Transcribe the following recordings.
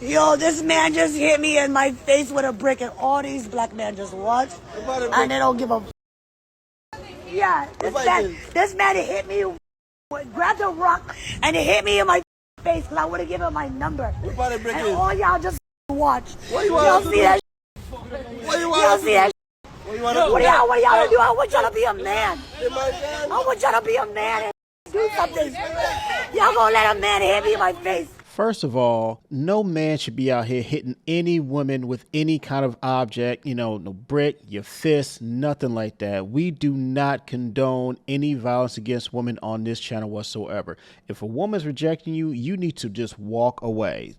Yo, this man just hit me in my face with a brick, and all these black men just watch, and they don't give a. Yeah, this man hit me, grabbed a rock, and it hit me in my face because I would have given him my number. And all y'all just watch. Y'all see that? Y'all see that? What y'all do? I want y'all to be a man. I want y'all to be a man and do something. Y'all gonna let a man hit me in my face? First of all, no man should be out here hitting any woman with any kind of object, no brick, your fist, nothing like that. We do not condone any violence against women on this channel whatsoever. If a woman's rejecting you, you need to just walk away.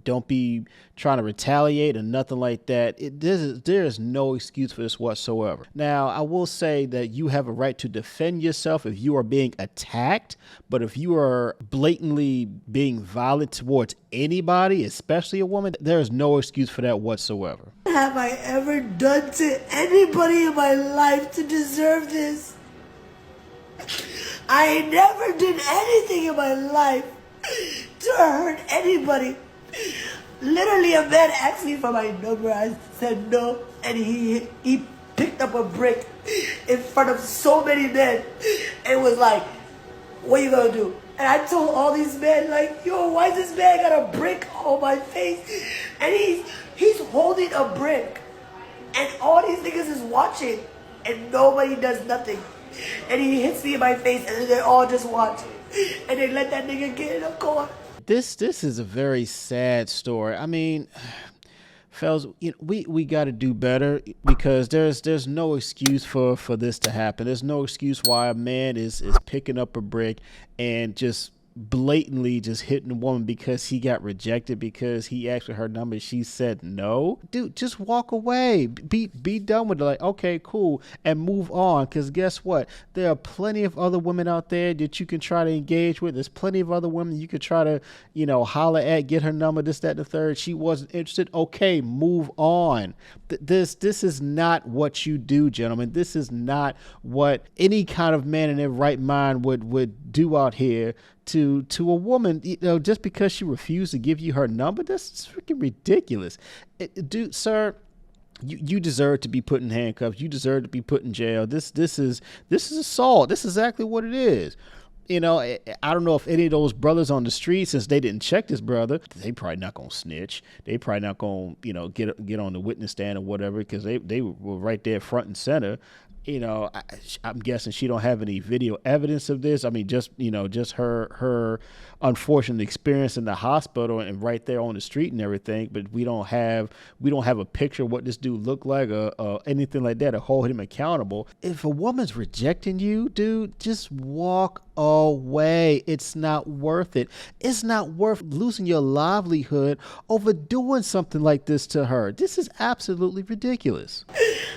Don't be trying to retaliate or nothing like that. There is no excuse for this whatsoever. Now, I will say that you have a right to defend yourself if you are being attacked, but if you are blatantly being violent towards anybody, especially a woman, there is no excuse for that whatsoever. What have I ever done to anybody in my life to deserve this? I never did anything in my life to hurt anybody. Literally, a man asked me for my number. I said no, and he picked up a brick in front of so many men and was like, "What you gonna do?" And I told all these men, like, "Yo, why this man got a brick on my face?" And he's holding a brick, and all these niggas is watching, and nobody does nothing. And he hits me in my face, and they all just watch, and they let that nigga get in a car. This is a very sad story. I mean, fellas, we got to do better, because there's no excuse for this to happen. There's no excuse why a man is picking up a brick and just blatantly just hitting a woman because he got rejected, because he asked for her number, she said no. Dude, just walk away. Be done with it. Like, okay, cool, and move on. Because guess what? There are plenty of other women out there that you can try to engage with. There's plenty of other women you could try to, holler at, get her number, this, that, and the third. She wasn't interested. Okay, move on. This is not what you do, gentlemen. This is not what any kind of man in their right mind would do out here to a woman, just because she refused to give you her number. That's freaking ridiculous. Dude, sir, you deserve to be put in handcuffs. You deserve to be put in jail. This is assault. This is exactly what it is. I don't know if any of those brothers on the street, since they didn't check this brother, they probably not gonna snitch. They probably not gonna, get on the witness stand or whatever, because they were right there front and center. I'm guessing she don't have any video evidence of this. I mean, just her unfortunate experience in the hospital and right there on the street and everything. But we don't have a picture of what this dude looked like or anything like that to hold him accountable. If a woman's rejecting you, dude, just walk away. It's not worth it. It's not worth losing your livelihood over doing something like this to her. This is absolutely ridiculous.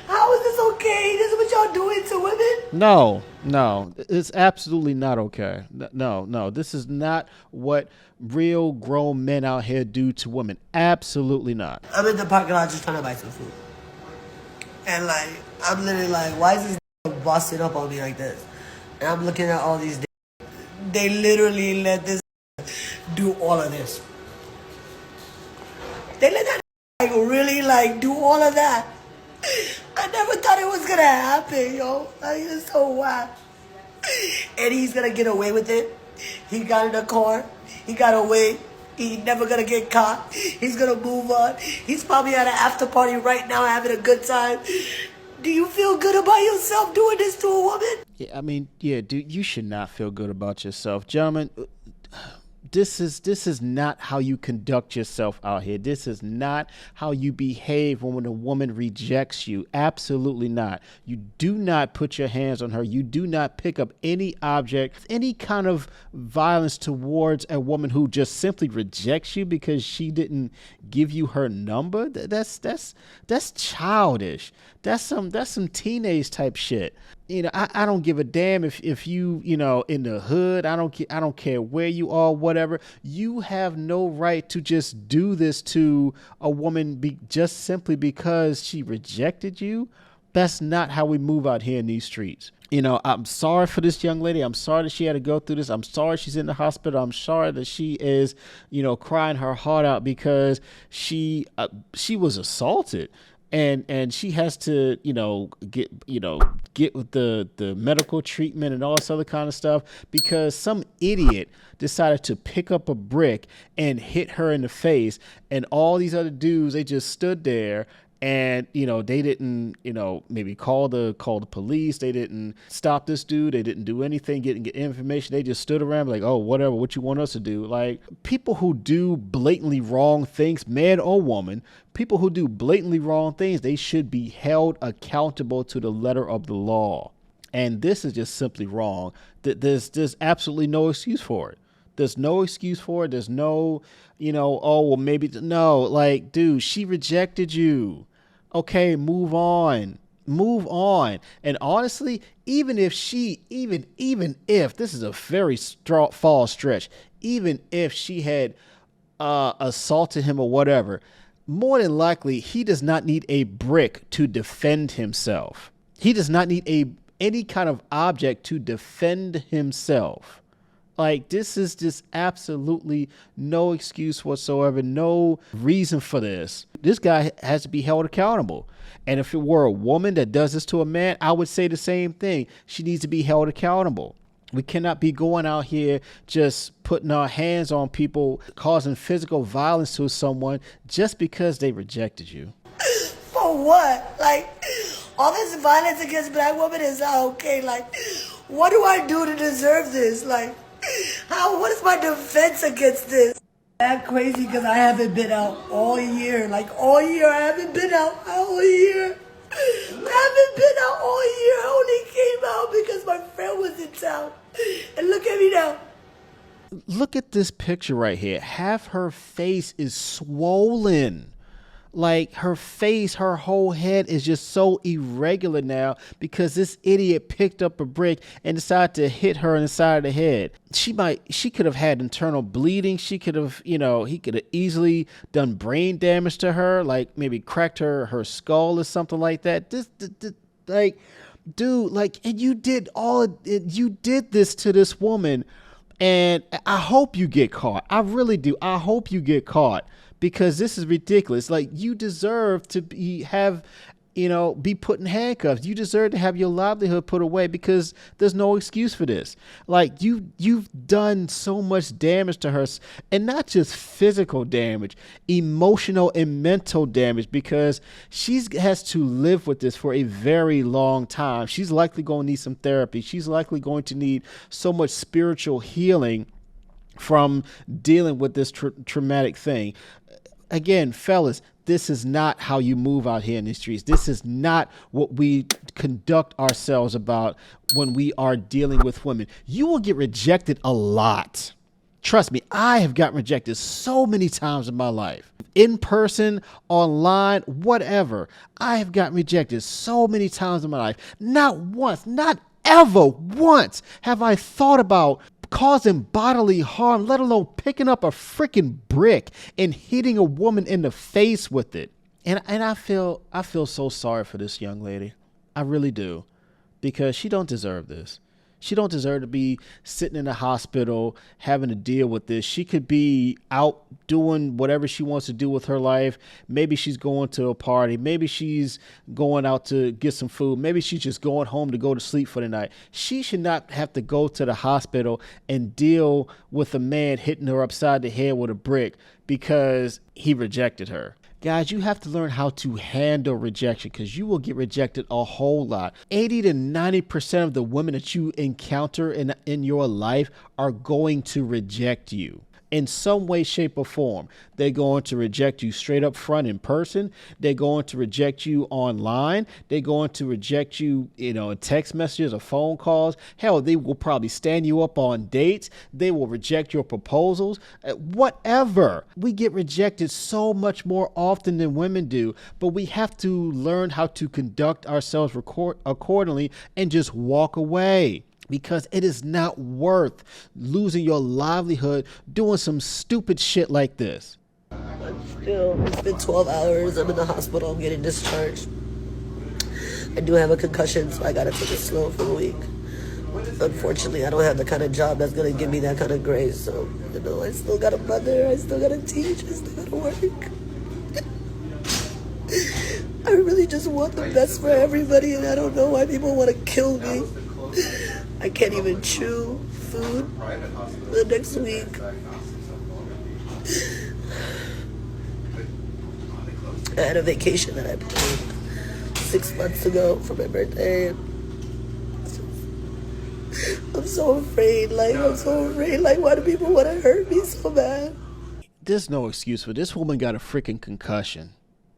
How is this okay? This is what y'all doing to women? No, it's absolutely not okay. No, this is not what real grown men out here do to women. Absolutely not. I'm in the parking lot just trying to buy some food. And I'm literally like, why is this busting up on me like this? And I'm looking at all these. They literally let this do all of this. They let that really do all of that. I never thought it was gonna happen, yo. It's so wild. And he's gonna get away with it. He got in the car. He got away. He never gonna get caught. He's gonna move on. He's probably at an after party right now having a good time. Do you feel good about yourself doing this to a woman? Yeah, I mean, yeah, dude, you should not feel good about yourself. Gentlemen, this is not how you conduct yourself out here. This is not how you behave when a woman rejects you. Absolutely not. You do not put your hands on her. You do not pick up any object, any kind of violence towards a woman who just simply rejects you because she didn't give you her number. That's childish. That's some teenage type shit. I don't give a damn if you in the hood. I don't care where you are, whatever. You have no right to just do this to a woman just simply because she rejected you. That's not how we move out here in these streets. I'm sorry for this young lady. I'm sorry that she had to go through this. I'm sorry she's in the hospital. I'm sorry that she is, crying her heart out because she was assaulted. And she has to, get with the medical treatment and all this other kind of stuff because some idiot decided to pick up a brick and hit her in the face. And all these other dudes, they just stood there and they didn't maybe call the police. They didn't stop this dude. They didn't do anything, get information. They just stood around like, oh, whatever, what you want us to do. Like, people who do blatantly wrong things, man or woman, people who do blatantly wrong things, they should be held accountable to the letter of the law. And this is just simply wrong. There's absolutely no excuse for it. There's no excuse for it. There's no, oh, well, maybe. No, like, dude, she rejected you. Okay, move on. Move on. And honestly, even if this is a very far stretch, even if she had assaulted him or whatever, more than likely, he does not need a brick to defend himself. He does not need any kind of object to defend himself. Like, this is just absolutely no excuse whatsoever, no reason for this. This guy has to be held accountable. And if it were a woman that does this to a man, I would say the same thing. She needs to be held accountable. We cannot be going out here just putting our hands on people, causing physical violence to someone just because they rejected you. For what? Like, all this violence against black women is not okay. Like, what do I do to deserve this? Like, what is my defense against this? I'm crazy because I haven't been out all year. Like, all year, I haven't been out all year. I haven't been out all year. I only came out because my friend was in town. And look at me now. Look at this picture right here. Half her face is swollen. Like, her face, her whole head is just so irregular now because this idiot picked up a brick and decided to hit her in the side of the head. She could have had internal bleeding. She could have, he could have easily done brain damage to her, like maybe cracked her skull or something like that. And you did this to this woman. And I hope you get caught. I really do. I hope you get caught. Because this is ridiculous. Like, you deserve to be put in handcuffs. You deserve to have your livelihood put away because there's no excuse for this. Like, you've done so much damage to her, and not just physical damage, emotional and mental damage, because she has to live with this for a very long time. She's likely going to need some therapy. She's likely going to need so much spiritual healing from dealing with this traumatic thing. Again, fellas, this is not how you move out here in the streets. This is not what we conduct ourselves about when we are dealing with women. You will get rejected a lot. Trust me, I have gotten rejected so many times in my life. In person, online, whatever. I have gotten rejected so many times in my life. Not once, not ever once have I thought about causing bodily harm, let alone picking up a freaking brick and hitting a woman in the face with it. And I feel so sorry for this young lady. I really do, because she don't deserve this. She don't deserve to be sitting in the hospital having to deal with this. She could be out doing whatever she wants to do with her life. Maybe she's going to a party. Maybe she's going out to get some food. Maybe she's just going home to go to sleep for the night. She should not have to go to the hospital and deal with a man hitting her upside the head with a brick because he rejected her. Guys, you have to learn how to handle rejection, because you will get rejected a whole lot. 80 to 90% of the women that you encounter in your life are going to reject you in some way, shape, or form. They're going to reject you straight up front in person. They're going to reject you online. They're going to reject you, in text messages or phone calls. Hell, they will probably stand you up on dates. They will reject your proposals. Whatever. We get rejected so much more often than women do, but we have to learn how to conduct ourselves accordingly and just walk away. Because it is not worth losing your livelihood doing some stupid shit like this. It's been 12 hours. I'm in the hospital. I'm getting discharged. I do have a concussion, so I gotta take it slow for a week. Unfortunately, I don't have the kind of job that's gonna give me that kind of grace. So, you know, I still got a mother, I still gotta teach, I still gotta work. I really just want the best for everybody, and I don't know why people want to kill me. I can't even chew food the next week. I had a vacation that I planned 6 months ago for my birthday. I'm so afraid, why do people want to hurt me so bad? There's no excuse for this woman got a freaking concussion.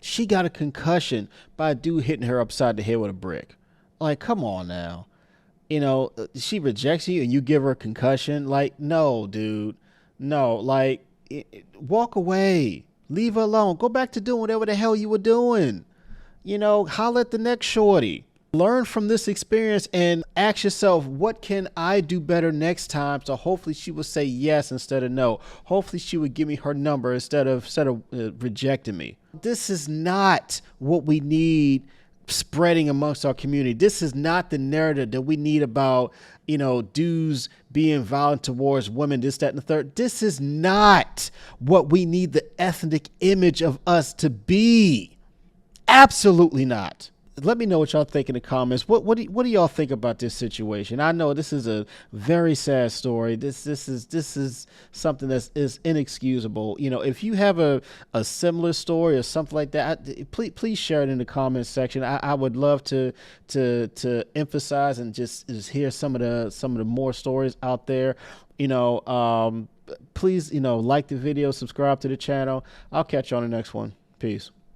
She got a concussion by a dude hitting her upside the head with a brick. Like, come on now. You know, she rejects you and you give her a concussion. Like, no, dude. No, like, walk away. Leave her alone. Go back to doing whatever the hell you were doing. You know, holler at the next shorty. Learn from this experience and ask yourself, what can I do better next time? So hopefully she would say yes instead of no. Hopefully she would give me her number instead of rejecting me. This is not what we need spreading amongst our community. This is not the narrative that we need about, you know, dudes being violent towards women, this, that, and the third. This is not what we need the ethnic image of us to be. Absolutely not. Let me know what y'all think in the comments. What do y'all think about this situation? I know this is a very sad story. This is something that is inexcusable. You know, if you have a similar story or something like that, please share it in the comments section. I would love to emphasize and just hear some of the more stories out there. You know, please, you know, like the video, subscribe to the channel. I'll catch you on the next one. Peace.